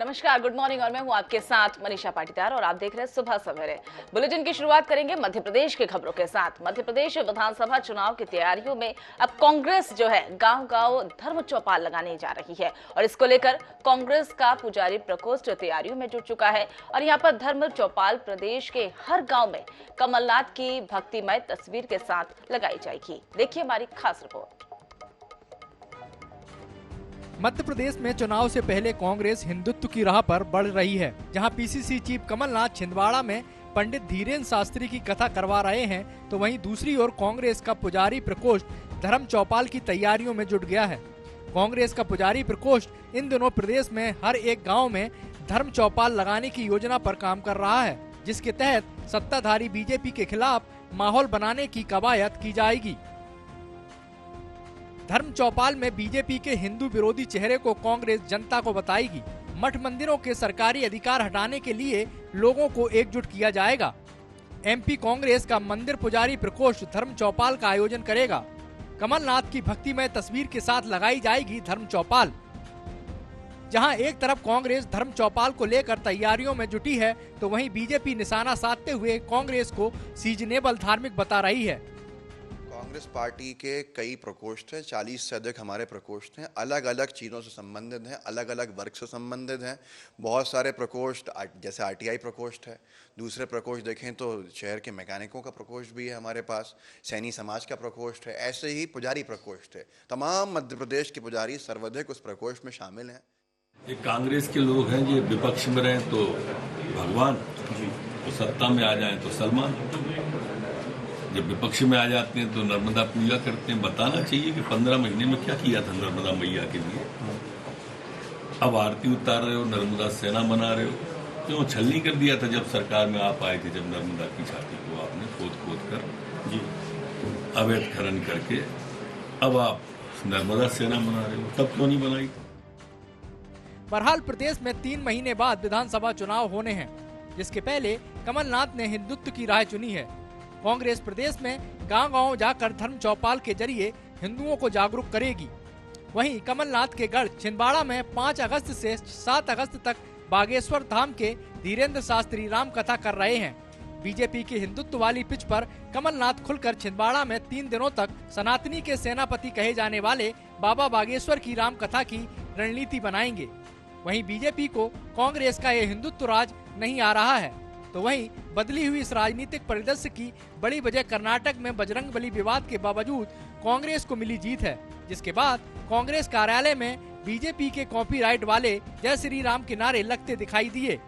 नमस्कार, good morning और मैं हूं आपके साथ मनीषा पाटीदार और आप देख रहे हैं सुबह सवेरे। बुलेटिन की शुरुआत करेंगे मध्य प्रदेश की खबरों के साथ। मध्य प्रदेश विधानसभा चुनाव की तैयारियों में अब कांग्रेस जो है गांव-गांव धर्म चौपाल लगाने जा रही है और इसको लेकर कांग्रेस का पुजारी प्रकोष्ठ तैयारियों में जुट चुका है और यहाँ पर धर्म चौपाल प्रदेश के हर गाँव में कमलनाथ की भक्तिमय तस्वीर के साथ लगाई जाएगी। देखिए हमारी खास रिपोर्ट। मध्य प्रदेश में चुनाव से पहले कांग्रेस हिंदुत्व की राह पर बढ़ रही है। जहां पीसीसी चीफ कमलनाथ छिंदवाड़ा में पंडित धीरेन्द्र शास्त्री की कथा करवा रहे हैं, तो वहीं दूसरी ओर कांग्रेस का पुजारी प्रकोष्ठ धर्म चौपाल की तैयारियों में जुट गया है। कांग्रेस का पुजारी प्रकोष्ठ इन दिनों प्रदेश में हर एक गाँव में धर्म चौपाल लगाने की योजना पर काम कर रहा है, जिसके तहत सत्ताधारी बीजेपी के खिलाफ माहौल बनाने की कवायद की जाएगी। धर्म चौपाल में बीजेपी के हिंदू विरोधी चेहरे को कांग्रेस जनता को बताएगी। मठ मंदिरों के सरकारी अधिकार हटाने के लिए लोगों को एकजुट किया जाएगा। एमपी कांग्रेस का मंदिर पुजारी प्रकोष्ठ धर्म चौपाल का आयोजन करेगा। कमलनाथ की भक्तिमय तस्वीर के साथ लगाई जाएगी धर्म चौपाल। जहां एक तरफ कांग्रेस धर्म चौपाल को लेकर तैयारियों में जुटी है, तो वहीं बीजेपी निशाना साधते हुए कांग्रेस को सीजनेबल धार्मिक बता रही है। कांग्रेस पार्टी के कई प्रकोष्ठ हैं, 40 से अधिक हमारे प्रकोष्ठ हैं, अलग अलग चीज़ों से संबंधित हैं, अलग अलग वर्ग से संबंधित हैं। बहुत सारे प्रकोष्ठ जैसे आरटीआई प्रकोष्ठ है, दूसरे प्रकोष्ठ देखें तो शहर के मैकेनिकों का प्रकोष्ठ भी है हमारे पास, सैनी समाज का प्रकोष्ठ है, ऐसे ही पुजारी प्रकोष्ठ है। तमाम मध्य प्रदेश के पुजारी सर्वाधिक उस प्रकोष्ठ में शामिल हैं। ये कांग्रेस के लोग हैं, ये विपक्ष में रहें तो भगवान, तो सत्ता में आ जाए तो सलमान, जब विपक्ष में आ जाते हैं तो नर्मदा पूजा करते हैं। बताना चाहिए कि 15 महीने में क्या किया था नर्मदा मैया के लिए। अब आरती उतार रहे हो, नर्मदा सेना बना रहे हो। क्यों छलनी कर दिया था जब सरकार में आप आए थे, जब नर्मदा की छाती को आपने खोद कर अवैध खनन करके अब आप नर्मदा सेना बना रहे हो, तब क्यों नहीं बनाई? बहरहाल प्रदेश में 3 महीने बाद विधानसभा चुनाव होने हैं, जिसके पहले कमलनाथ ने हिंदुत्व की राह चुनी है। कांग्रेस प्रदेश में गांव-गांव जाकर धर्म चौपाल के जरिए हिंदुओं को जागरूक करेगी। वहीं कमलनाथ के गढ़ छिंदवाड़ा में 5 अगस्त से 7 अगस्त तक बागेश्वर धाम के धीरेन्द्र शास्त्री राम कथा कर रहे हैं। बीजेपी की हिंदुत्व वाली पिच पर कमलनाथ खुलकर छिंदवाड़ा में 3 दिनों तक सनातनी के सेनापति कहे जाने वाले बाबा बागेश्वर की राम कथा की रणनीति बनाएंगे। वहीं बीजेपी को कांग्रेस का ये हिंदुत्व राज नहीं आ रहा है, तो वहीं बदली हुई इस राजनीतिक परिदृश्य की बड़ी वजह कर्नाटक में बजरंगबली विवाद के बावजूद कांग्रेस को मिली जीत है, जिसके बाद कांग्रेस कार्यालय में बीजेपी के कॉपीराइट वाले जय श्री राम के नारे लगते दिखाई दिए।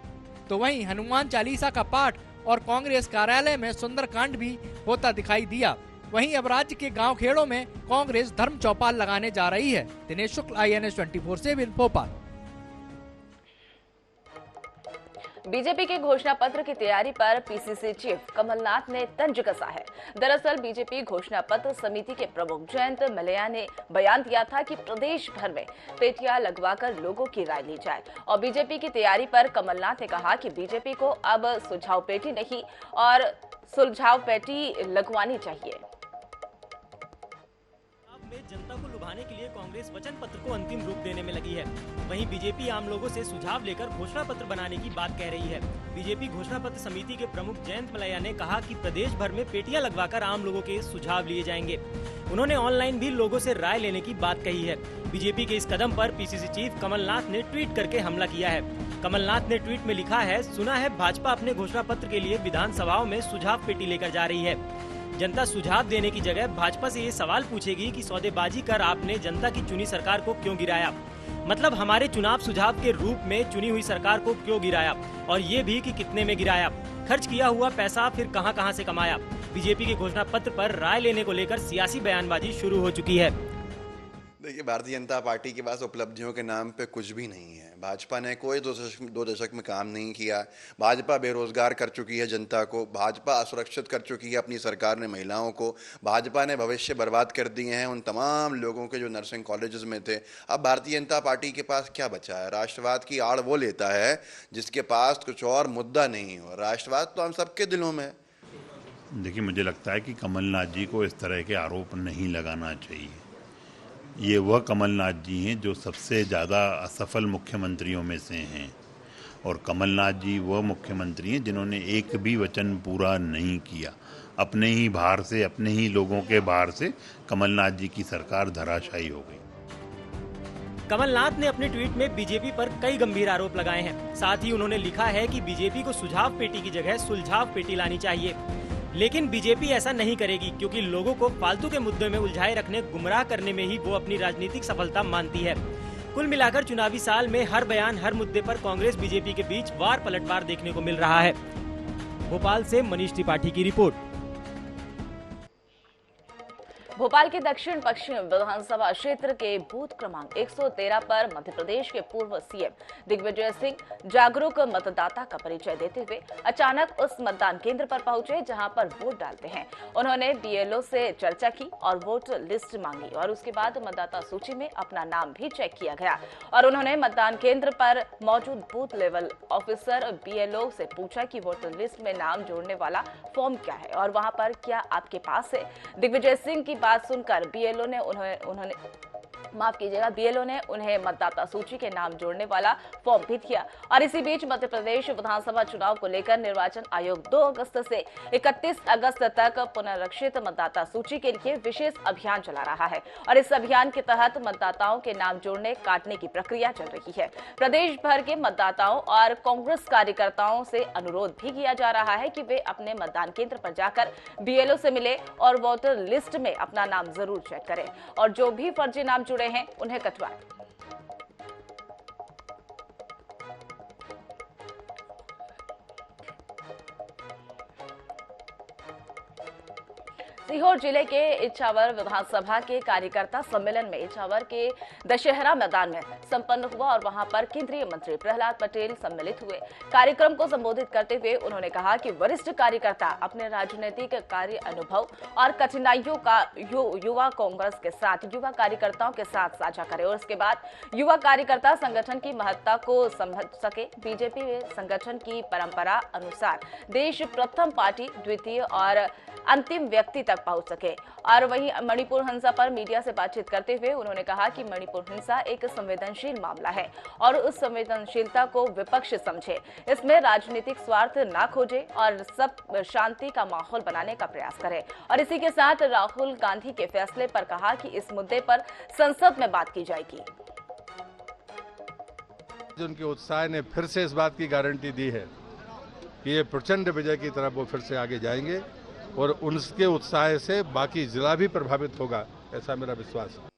तो वहीं हनुमान चालीसा का पाठ और कांग्रेस कार्यालय में सुंदरकांड भी होता दिखाई दिया। वहीं अब राज्य के गाँव खेड़ों में कांग्रेस धर्म चौपाल लगाने जा रही है। दिनेश शुक्ल, INS 24/7 भोपाल। बीजेपी के घोषणा पत्र की तैयारी पर पीसीसी चीफ कमलनाथ ने तंज कसा है। दरअसल बीजेपी घोषणा पत्र समिति के प्रमुख जयंत मलैया ने बयान दिया था कि प्रदेश भर में पेटियां लगवाकर लोगों की राय ली जाए और बीजेपी की तैयारी पर कमलनाथ ने कहा कि बीजेपी को अब सुझाव पेटी नहीं और सुलझाव पेटी लगवानी चाहिए। जनता को लुभाने के लिए कांग्रेस वचन पत्र को अंतिम रूप देने में लगी है। वहीं बीजेपी आम लोगों से सुझाव लेकर घोषणा पत्र बनाने की बात कह रही है। बीजेपी घोषणा पत्र समिति के प्रमुख जयंत मलैया ने कहा कि प्रदेश भर में पेटियां लगवाकर आम लोगों के सुझाव लिए जाएंगे। उन्होंने ऑनलाइन भी लोगों से राय लेने की बात कही है। बीजेपी के इस कदम पर पीसीसी चीफ कमलनाथ ने ट्वीट करके हमला किया है। कमलनाथ ने ट्वीट में लिखा है, सुना है भाजपा अपने घोषणा पत्र के लिए विधानसभाओं में सुझाव पेटी लेकर जा रही है। जनता सुझाव देने की जगह भाजपा से ये सवाल पूछेगी कि सौदेबाजी कर आपने जनता की चुनी सरकार को क्यों गिराया। मतलब हमारे चुनाव सुझाव के रूप में चुनी हुई सरकार को क्यों गिराया और ये भी कि कितने में गिराया, खर्च किया हुआ पैसा फिर कहां से कमाया। बीजेपी के घोषणा पत्र पर राय लेने को लेकर सियासी बयानबाजी शुरू हो चुकी है। देखिए, भारतीय जनता पार्टी के पास उपलब्धियों के नाम पे कुछ भी नहीं है। भाजपा ने कोई 2 दशक में काम नहीं किया। भाजपा बेरोजगार कर चुकी है जनता को, भाजपा असुरक्षित कर चुकी है अपनी सरकार ने महिलाओं को, भाजपा ने भविष्य बर्बाद कर दिए हैं उन तमाम लोगों के जो नर्सिंग कॉलेजेस में थे। अब भारतीय जनता पार्टी के पास क्या बचा है? राष्ट्रवाद की आड़ वो लेता है जिसके पास कुछ और मुद्दा नहीं हो। राष्ट्रवाद तो हम सबके दिलों में। देखिए, मुझे लगता है कि कमलनाथ जी को इस तरह के आरोप नहीं लगाना चाहिए। ये वह कमलनाथ जी हैं जो सबसे ज़्यादा असफल मुख्यमंत्रियों में से हैं। और कमलनाथ जी वह मुख्यमंत्री हैं जिन्होंने एक भी वचन पूरा नहीं किया। अपने ही भार से, अपने ही लोगों के भार से कमलनाथ जी की सरकार धराशायी हो गई। कमलनाथ ने अपने ट्वीट में बीजेपी पर कई गंभीर आरोप लगाए हैं। साथ ही उन्होंने लिखा है कि बीजेपी को सुझाव पेटी की जगह सुलझाव पेटी लानी चाहिए। लेकिन बीजेपी ऐसा नहीं करेगी, क्योंकि लोगों को फालतू के मुद्दों में उलझाए रखने, गुमराह करने में ही वो अपनी राजनीतिक सफलता मानती है। कुल मिलाकर चुनावी साल में हर बयान, हर मुद्दे पर कांग्रेस बीजेपी के बीच वार पलटवार देखने को मिल रहा है। भोपाल से मनीष त्रिपाठी की रिपोर्ट। भोपाल के दक्षिण पश्चिम विधानसभा क्षेत्र के बूथ क्रमांक 113 पर मध्य प्रदेश के पूर्व सीएम दिग्विजय सिंह जागरूक मतदाता का परिचय देते हुए अचानक उस मतदान केंद्र पर पहुंचे जहां पर वोट डालते हैं। उन्होंने बीएलओ से चर्चा की और वोट लिस्ट मांगी और उसके बाद मतदाता सूची में अपना नाम भी चेक किया गया और उन्होंने मतदान केंद्र पर मौजूद बूथ लेवल ऑफिसर बीएलओ से पूछा कि वोटर लिस्ट में नाम जोड़ने वाला फॉर्म क्या है और वहां पर क्या आपके पास है। दिग्विजय सिंह की बात सुनकर बीएलओ ने उन्हें मतदाता सूची के नाम जोड़ने वाला फॉर्म भी दिया। और इसी बीच मध्य प्रदेश विधानसभा चुनाव को लेकर निर्वाचन आयोग 2 अगस्त से 31 अगस्त तक पुनरीक्षित मतदाता सूची के लिए विशेष अभियान चला रहा है और इस अभियान के तहत मतदाताओं के नाम जोड़ने काटने की प्रक्रिया चल रही है। प्रदेश भर के मतदाताओं और कांग्रेस कार्यकर्ताओं से अनुरोध भी किया जा रहा है कि वे अपने मतदान केंद्र पर जाकर बीएलओ से मिले और वोटर लिस्ट में अपना नाम जरूर चेक करें और जो भी फर्जी नाम जुड़े हैं उन्हें कटवाएं। सीहोर जिले के इछावर विधानसभा के कार्यकर्ता सम्मेलन में इछावर के दशहरा मैदान में संपन्न हुआ और वहां पर केंद्रीय मंत्री प्रहलाद पटेल सम्मिलित हुए। कार्यक्रम को संबोधित करते हुए उन्होंने कहा कि वरिष्ठ कार्यकर्ता अपने राजनीतिक कार्य अनुभव और कठिनाइयों का युवा कांग्रेस के साथ, युवा कार्यकर्ताओं के साथ साझा करें और उसके बाद युवा कार्यकर्ता संगठन की महत्ता को समझ सके। बीजेपी संगठन की परंपरा अनुसार देश प्रथम पार्टी, द्वितीय और अंतिम व्यक्ति तक पहुंच सके। और वहीं मणिपुर हिंसा पर मीडिया से बातचीत करते हुए उन्होंने कहा कि मणिपुर हिंसा एक संवेदनशील मामला है और उस संवेदनशीलता को विपक्ष समझे, इसमें राजनीतिक स्वार्थ ना खोजे और सब शांति का माहौल बनाने का प्रयास करे। और इसी के साथ राहुल गांधी के फैसले पर कहा कि इस मुद्दे पर संसद में बात की जाएगी। उनके उत्साह ने फिर से इस बात की गारंटी दी है कि ये प्रचंड विजय की तरफ वो फिर से आगे जाएंगे और उनके उत्साह से बाकी जिला भी प्रभावित होगा, ऐसा मेरा विश्वास है।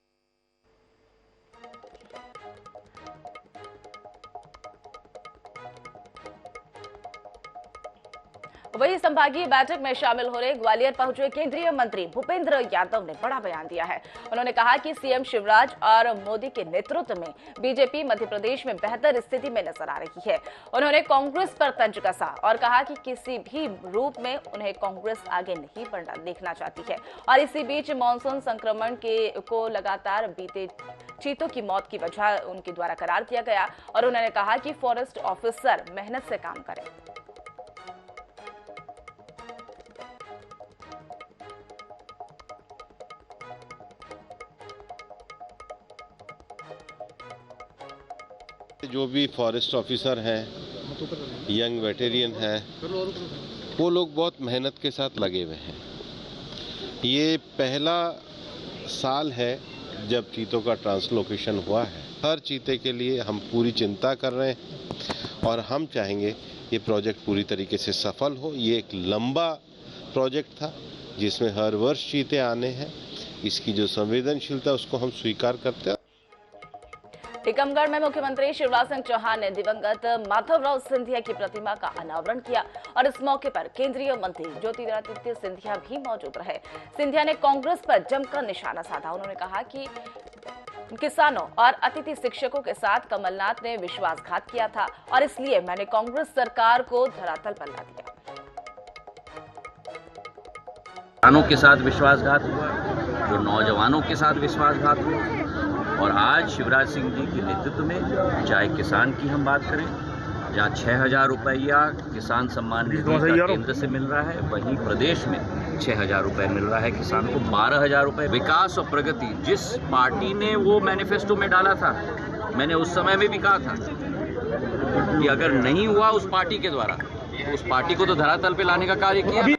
वही संभागीय बैठक में शामिल हो रहे ग्वालियर पहुंचे केंद्रीय मंत्री भूपेंद्र यादव ने बड़ा बयान दिया है। उन्होंने कहा कि सीएम शिवराज और मोदी के नेतृत्व में बीजेपी मध्य प्रदेश में बेहतर स्थिति में नजर आ रही है। उन्होंने कांग्रेस पर तंज कसा और कहा कि किसी भी रूप में उन्हें कांग्रेस आगे नहीं बढ़ना देखना चाहती है। और इसी बीच मानसून संक्रमण को लगातार बीते चीतों की मौत की वजह उनके द्वारा करार दिया गया और उन्होंने कहा कि फॉरेस्ट ऑफिसर मेहनत से काम करें। जो भी फॉरेस्ट ऑफिसर हैं, यंग वेटेरियन हैं, वो लोग बहुत मेहनत के साथ लगे हुए हैं। ये पहला साल है जब चीतों का ट्रांसलोकेशन हुआ है। हर चीते के लिए हम पूरी चिंता कर रहे हैं और हम चाहेंगे ये प्रोजेक्ट पूरी तरीके से सफल हो। ये एक लंबा प्रोजेक्ट था जिसमें हर वर्ष चीते आने हैं। इसकी जो संवेदनशीलता उसको हम स्वीकार करते हैं। टीकमगढ़ में मुख्यमंत्री शिवराज सिंह चौहान ने दिवंगत माधवराव सिंधिया की प्रतिमा का अनावरण किया और इस मौके पर केंद्रीय मंत्री ज्योतिरादित्य सिंधिया भी मौजूद रहे। सिंधिया ने कांग्रेस पर जमकर निशाना साधा। उन्होंने कहा कि किसानों और अतिथि शिक्षकों के साथ कमलनाथ ने विश्वासघात किया था और इसलिए मैंने कांग्रेस सरकार को धरातल पर ला दिया। किसानों के साथ विश्वासघात हुआ, जो नौजवानों के साथ विश्वासघात हुआ और आज शिवराज सिंह जी के नेतृत्व में चाहे किसान की हम बात करें, जहाँ 6,000 रुपया किसान सम्मान निधि का केंद्र से मिल रहा है, वहीं प्रदेश में 6,000 रुपये मिल रहा है किसान को। 12,000 रुपये विकास और प्रगति जिस पार्टी ने वो मैनिफेस्टो में डाला था, मैंने उस समय में भी कहा था कि अगर नहीं हुआ उस पार्टी के द्वारा तो उस पार्टी को तो धरातल पे लाने का कार्य किया।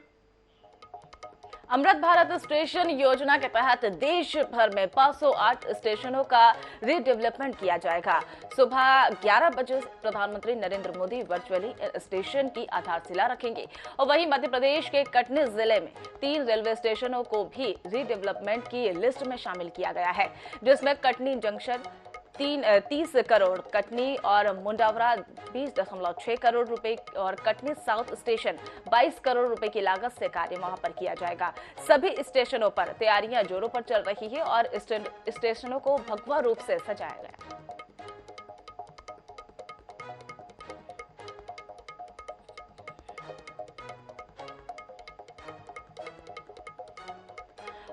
अमृत भारत स्टेशन योजना के तहत देश भर में 508 स्टेशनों का रीडेवलपमेंट किया जाएगा। सुबह 11 बजे प्रधानमंत्री नरेंद्र मोदी वर्चुअली स्टेशन की आधारशिला रखेंगे और वहीं मध्य प्रदेश के कटनी जिले में 3 रेलवे स्टेशनों को भी रीडेवलपमेंट की लिस्ट में शामिल किया गया है, जिसमें कटनी जंक्शन 30 करोड़, कटनी और मुंडावरा 20.6 करोड़ रुपए और कटनी साउथ स्टेशन 22 करोड़ रुपए की लागत से कार्य वहां पर किया जाएगा। सभी स्टेशनों पर तैयारियां जोरों पर चल रही है और स्टेशनों को भगवा रूप से सजाया गया।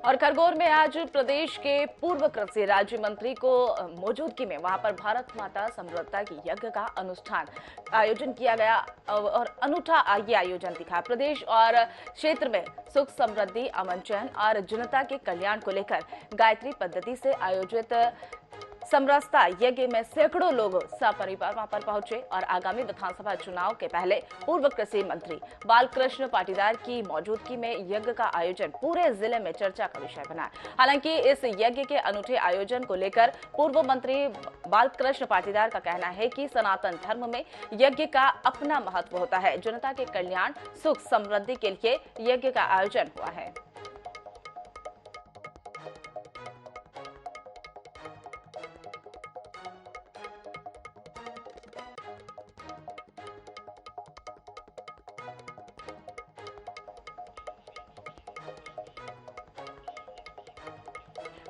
और खरगोन में आज प्रदेश के पूर्व कृषि राज्य मंत्री को मौजूदगी में वहां पर भारत माता समृद्धता की यज्ञ का अनुष्ठान आयोजन किया गया और अनूठा ये आयोजन दिखा। प्रदेश और क्षेत्र में सुख समृद्धि, अमन चैन और जनता के कल्याण को लेकर गायत्री पद्धति से आयोजित समरसता यज्ञ में सैकड़ों लोग सपरिवार वहां पर पहुंचे और आगामी विधानसभा चुनाव के पहले पूर्व कृषि मंत्री बालकृष्ण पाटीदार की मौजूदगी में यज्ञ का आयोजन पूरे जिले में चर्चा का विषय बना। हालांकि इस यज्ञ के अनूठे आयोजन को लेकर पूर्व मंत्री बालकृष्ण पाटीदार का कहना है कि सनातन धर्म में यज्ञ का अपना महत्व होता है। जनता के कल्याण, सुख समृद्धि के लिए यज्ञ का आयोजन हुआ है।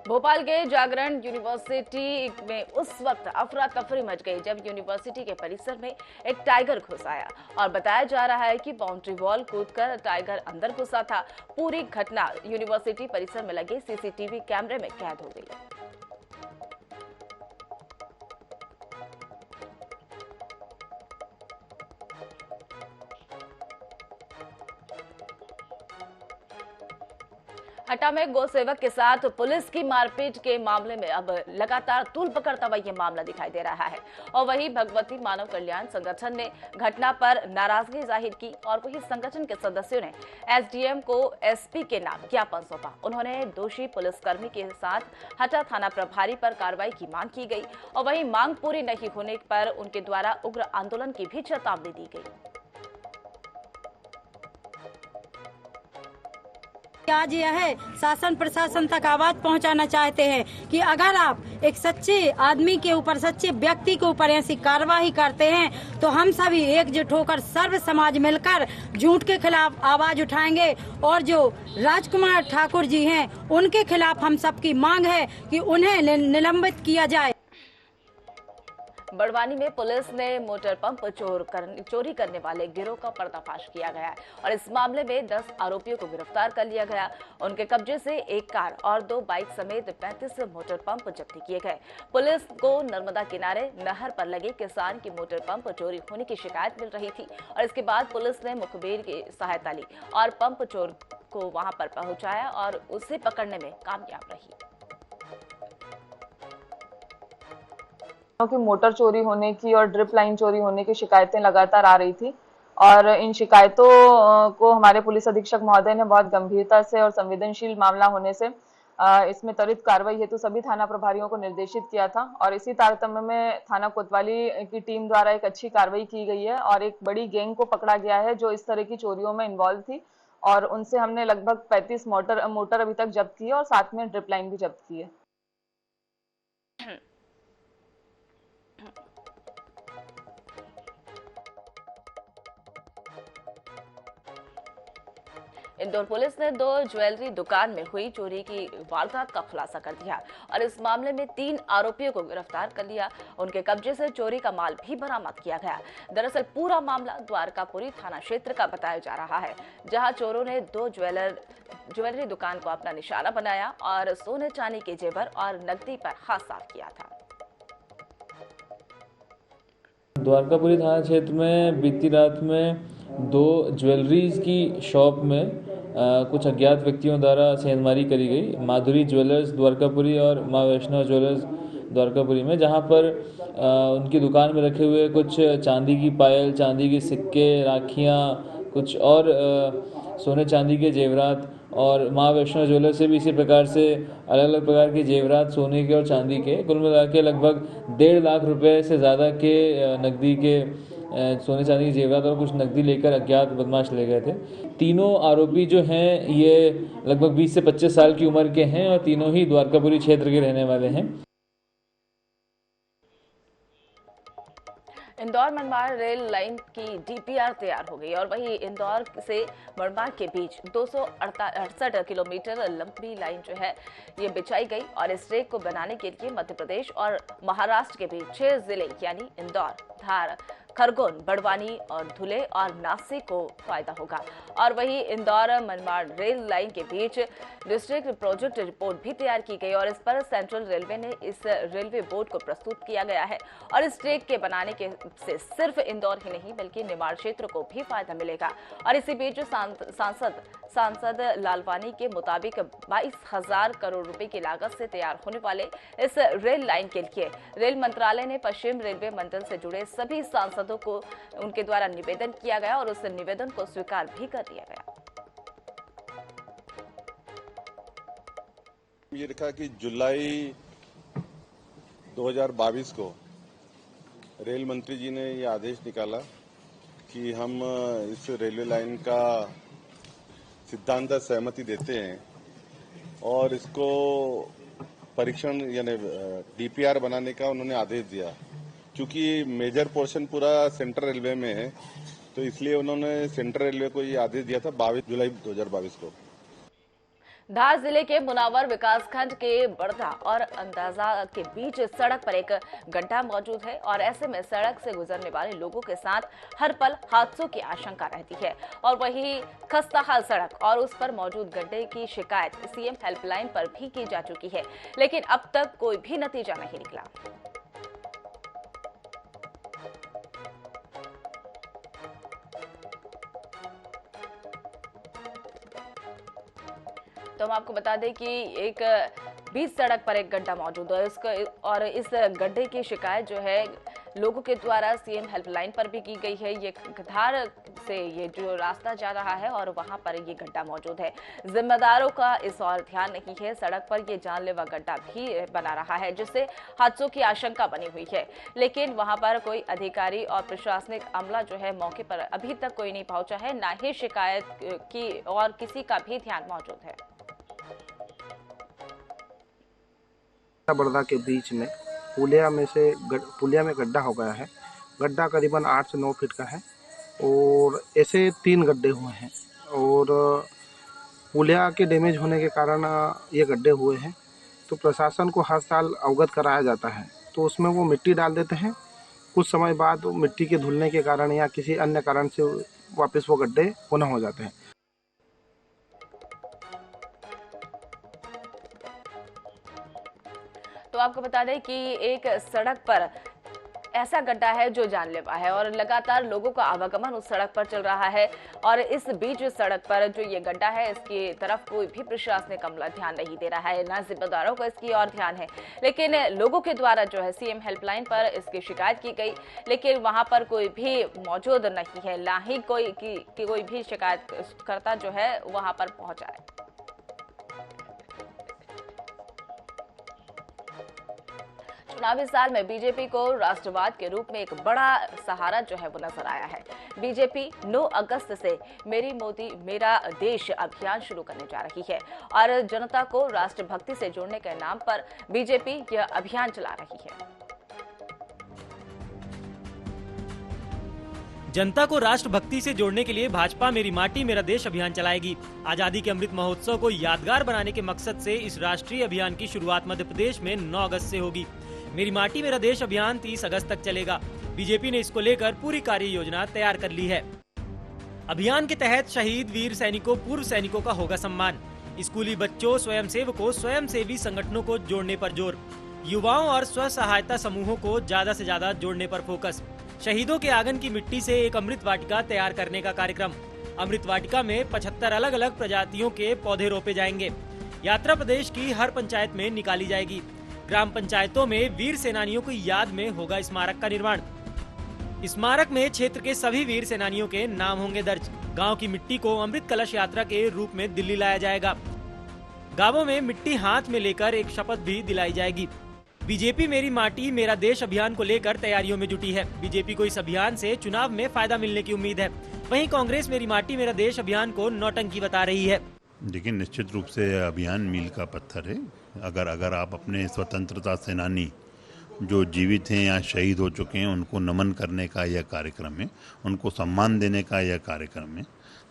भोपाल के जागरण यूनिवर्सिटी में उस वक्त अफरा तफरी मच गई जब यूनिवर्सिटी के परिसर में एक टाइगर घुस आया और बताया जा रहा है कि बाउंड्री वॉल कूदकर टाइगर अंदर घुसा था। पूरी घटना यूनिवर्सिटी परिसर में लगे सीसीटीवी कैमरे में कैद हो गई। हटा में गौ सेवक के साथ पुलिस की मारपीट के मामले में अब लगातार तूल पकड़ता हुआ ये मामला दिखाई दे रहा है और वही भगवती मानव कल्याण संगठन ने घटना पर नाराजगी जाहिर की और वही संगठन के सदस्यों ने एसडीएम को एसपी के नाम ज्ञापन सौंपा। उन्होंने दोषी पुलिसकर्मी के साथ हटा थाना प्रभारी पर कार्रवाई की मांग की गई और वही मांग पूरी नहीं होने पर उनके द्वारा उग्र आंदोलन की भी चेतावनी दी गई। आज यह है शासन प्रशासन तक आवाज पहुंचाना चाहते हैं कि अगर आप एक सच्चे आदमी के ऊपर, सच्चे व्यक्ति के ऊपर ऐसी कार्रवाई करते हैं तो हम सभी एकजुट होकर सर्व समाज मिलकर झूठ के खिलाफ आवाज उठाएंगे और जो राजकुमार ठाकुर जी हैं उनके खिलाफ हम सबकी मांग है कि उन्हें निलंबित किया जाए। बड़वानी में पुलिस ने मोटर पंप चोरी करने वाले गिरोह का पर्दाफाश किया गया है और इस मामले में 10 आरोपियों को गिरफ्तार कर लिया गया। उनके कब्जे से एक कार और 2 बाइक समेत 35 मोटर पंप जब्त किए गए। पुलिस को नर्मदा किनारे नहर पर लगे किसान की मोटर पंप चोरी होने की शिकायत मिल रही थी और इसके बाद पुलिस ने मुखबिर की सहायता ली और पंप चोर को वहां पर पहुंचाया और उसे पकड़ने में कामयाब रही। की मोटर चोरी होने की और ड्रिप लाइन चोरी होने की शिकायतें लगातार आ रही थी और इन शिकायतों को हमारे पुलिस अधीक्षक महोदय ने बहुत गंभीरता से और संवेदनशील मामला होने से इसमें त्वरित कार्रवाई हेतु सभी थाना प्रभारियों को निर्देशित किया था और इसी तारतम्य में थाना कोतवाली की टीम द्वारा एक अच्छी कार्रवाई की गई है और एक बड़ी गैंग को पकड़ा गया है जो इस तरह की चोरियों में इन्वॉल्व थी और उनसे हमने लगभग 35 मोटर अभी तक जब्त की है और साथ में ड्रिप लाइन भी जब्त की है। इंदौर पुलिस ने 2 ज्वेलरी दुकान में हुई चोरी की वारदात का खुलासा कर दिया और इस मामले में 3 आरोपियों को गिरफ्तार कर लिया। उनके कब्जे से चोरी का माल भी बरामद किया गया। दरअसल पूरा मामला द्वारकापुरी थाना क्षेत्र का बताया जा रहा है, जहां चोरों ने 2 ज्वेलरी दुकान को अपना निशाना बनाया और सोने चांदी के जेवर और नकदी पर हाथ साफ किया था। द्वारकापुरी थाना क्षेत्र में बीती रात में 2 ज्वेलरीज की शॉप में कुछ अज्ञात व्यक्तियों द्वारा सेंधमारी करी गई। माधुरी ज्वेलर्स द्वारकापुरी और माँ वैष्णव ज्वेलर्स द्वारकापुरी में, जहाँ पर उनकी दुकान में रखे हुए कुछ चांदी की पायल, चांदी के सिक्के, राखियाँ, कुछ और सोने चांदी के जेवरात और माँ वैष्णो ज्वेलर्स से भी इसी प्रकार से अलग अलग प्रकार के जेवरात सोने के और चांदी के, कुल मिला के लगभग 1.5 लाख रुपए से ज़्यादा के नकदी के सोने चांदी के जेवरात और कुछ नकदी लेकर अज्ञात बदमाश ले गए थे। तीनों आरोपी जो हैं ये लगभग 20 से 25 साल की उम्र के हैं और तीनों ही द्वारकापुरी क्षेत्र के रहने वाले हैं। इंदौर मनमाड़ रेल लाइन की डीपीआर तैयार हो गई और वहीं इंदौर से मनमाड़ के बीच 268 किलोमीटर लंबी लाइन जो है ये बिछाई गई और इस ट्रैक को बनाने के लिए मध्य प्रदेश और महाराष्ट्र के बीच 6 जिले यानी इंदौर, धार, खरगोन, बड़वानी और धुले और नासिक को फायदा होगा। और वहीं इंदौर मनमाड़ रेल लाइन के बीच डिस्ट्रिक्ट प्रोजेक्ट रिपोर्ट भी तैयार की गई और इस पर सेंट्रल रेलवे ने इस रेलवे बोर्ड को प्रस्तुत किया गया है और इस ट्रैक के बनाने के से सिर्फ इंदौर ही नहीं बल्कि निमाड़ क्षेत्र को भी फायदा मिलेगा। और इसी बीच सांसद लालवानी के मुताबिक 22,000 करोड़ रुपए की लागत से तैयार होने वाले इस रेल लाइन के लिए रेल मंत्रालय ने पश्चिम रेलवे मंडल से जुड़े सभी सांसदों को उनके द्वारा निवेदन किया गया और उस निवेदन को स्वीकार भी कर लिया गया। ये लिखा कि जुलाई 2022 को रेल मंत्री जी ने ये आदेश निकाला कि हम इस रेलवे लाइन का सिद्धांत सहमति देते हैं और इसको परीक्षण यानी डीपीआर बनाने का उन्होंने आदेश दिया। क्योंकि मेजर पोर्शन पूरा सेंट्रल रेलवे में है तो इसलिए उन्होंने सेंट्रल रेलवे को ये आदेश दिया था 22 जुलाई 2022 को। धार जिले के मुनावर विकासखंड के बड़दा और अंदाजा के बीच सड़क पर एक गड्ढा मौजूद है और ऐसे में सड़क से गुजरने वाले लोगों के साथ हर पल हादसों की आशंका रहती है। और वही खस्ताहाल सड़क और उस पर मौजूद गड्ढे की शिकायत सीएम हेल्पलाइन पर भी की जा चुकी है, लेकिन अब तक कोई भी नतीजा नहीं निकला। तो हम आपको बता दें कि एक बीच सड़क पर एक गड्ढा मौजूद है और इस गड्ढे की शिकायत जो है लोगों के द्वारा सीएम हेल्पलाइन पर भी की गई है। ये धार से ये जो रास्ता जा रहा है और वहां पर ये गड्ढा मौजूद है। जिम्मेदारों का इस और ध्यान नहीं है। सड़क पर ये जानलेवा गड्ढा भी बना रहा है जिससे हादसों की आशंका बनी हुई है, लेकिन वहां पर कोई अधिकारी और प्रशासनिक अमला जो है मौके पर अभी तक कोई नहीं पहुंचा है, ना ही शिकायत की और किसी का भी ध्यान मौजूद है। बड़दा के बीच में पुलिया में गड्ढा हो गया है। गड्ढा करीबन 8 से 9 फीट का है और ऐसे 3 गड्ढे हुए हैं और पुलिया के डैमेज होने के कारण ये गड्ढे हुए हैं। तो प्रशासन को हर साल अवगत कराया जाता है तो उसमें वो मिट्टी डाल देते हैं। कुछ समय बाद मिट्टी के धुलने के कारण या किसी अन्य कारण से वापस वो गड्ढे पुनः हो जाते हैं। तो आपको बता दें कि एक सड़क पर ऐसा गड्ढा है जो जानलेवा है और लगातार लोगों का आवागमन उस सड़क पर चल रहा है और इस बीच सड़क पर जो ये गड्ढा है इसकी तरफ कोई भी प्रशासनिक अमला ध्यान नहीं दे रहा है, ना जिम्मेदारों का इसकी और ध्यान है। लेकिन लोगों के द्वारा जो है सीएम हेल्पलाइन पर इसकी शिकायत की गई, लेकिन वहां पर कोई भी मौजूद नहीं है, ना ही कोई भी शिकायतकर्ता जो है वहां पर पहुंचा है। चुनावी साल में बीजेपी को राष्ट्रवाद के रूप में एक बड़ा सहारा जो है वो नजर आया है। बीजेपी 9 अगस्त से मेरी मोदी मेरा देश अभियान शुरू करने जा रही है और जनता को राष्ट्रभक्ति से जोड़ने के नाम पर बीजेपी यह अभियान चला रही है। जनता को राष्ट्रभक्ति से जोड़ने के लिए भाजपा मेरी माटी मेरा देश अभियान चलाएगी। आजादी के अमृत महोत्सव को यादगार बनाने के मकसद से इस राष्ट्रीय अभियान की शुरुआत मध्य प्रदेश में 9 अगस्त से होगी। मेरी माटी मेरा देश अभियान 30 अगस्त तक चलेगा। बीजेपी ने इसको लेकर पूरी कार्य योजना तैयार कर ली है। अभियान के तहत शहीद वीर सैनिकों, पूर्व सैनिकों का होगा सम्मान। स्कूली बच्चों, स्वयंसेवकों, स्वयंसेवी संगठनों को जोड़ने पर जोर। युवाओं और स्व सहायता समूहों को ज्यादा से ज्यादा जोड़ने पर फोकस। शहीदों के आंगन की मिट्टी से एक अमृत वाटिका तैयार करने का कार्यक्रम। अमृत वाटिका में 75 अलग अलग प्रजातियों के पौधे रोपे जाएंगे। यात्रा प्रदेश की हर पंचायत में निकाली जाएगी। ग्राम पंचायतों में वीर सेनानियों की याद में होगा स्मारक का निर्माण। स्मारक में क्षेत्र के सभी वीर सेनानियों के नाम होंगे दर्ज। गांव की मिट्टी को अमृत कलश यात्रा के रूप में दिल्ली लाया जाएगा। गांवों में मिट्टी हाथ में लेकर एक शपथ भी दिलाई जाएगी। बीजेपी मेरी माटी मेरा देश अभियान को लेकर तैयारियों में जुटी है। बीजेपी को इस अभियान से चुनाव में फायदा मिलने की उम्मीद है। वहीं कांग्रेस मेरी माटी मेरा देश अभियान को नौटंकी बता रही है। लेकिन निश्चित रूप से अभियान मील का पत्थर है। अगर आप अपने स्वतंत्रता सेनानी जो जीवित हैं या शहीद हो चुके हैं उनको नमन करने का यह कार्यक्रम है, उनको सम्मान देने का यह कार्यक्रम है,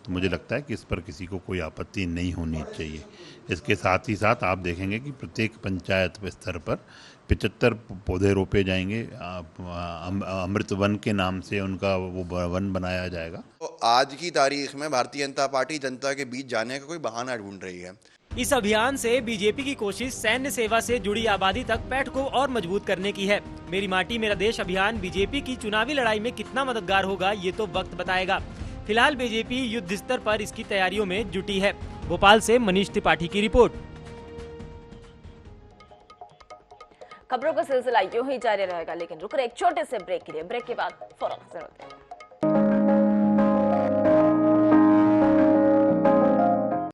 तो मुझे लगता है कि इस पर किसी को कोई आपत्ति नहीं होनी चाहिए। इसके साथ ही साथ आप देखेंगे कि प्रत्येक पंचायत स्तर पर 75 पौधे रोपे जाएंगे। अमृत वन के नाम से उनका वो वन बनाया जाएगा। तो आज की तारीख में भारतीय जनता पार्टी जनता के बीच जाने का कोई बहाना ढूंढ रही है। इस अभियान से बीजेपी की कोशिश सैन्य सेवा से जुड़ी आबादी तक पैठ को और मजबूत करने की है। मेरी माटी मेरा देश अभियान बीजेपी की चुनावी लड़ाई में कितना मददगार होगा ये तो वक्त बताएगा। फिलहाल बीजेपी युद्ध स्तर पर इसकी तैयारियों में जुटी है। भोपाल से मनीष त्रिपाठी की रिपोर्ट। खबरों का सिलसिला यूं ही जारी रहेगा, लेकिन रुक रहे एक छोटे से ब्रेक के लिए। ब्रेक के बाद फौरन हाजिर होते हैं।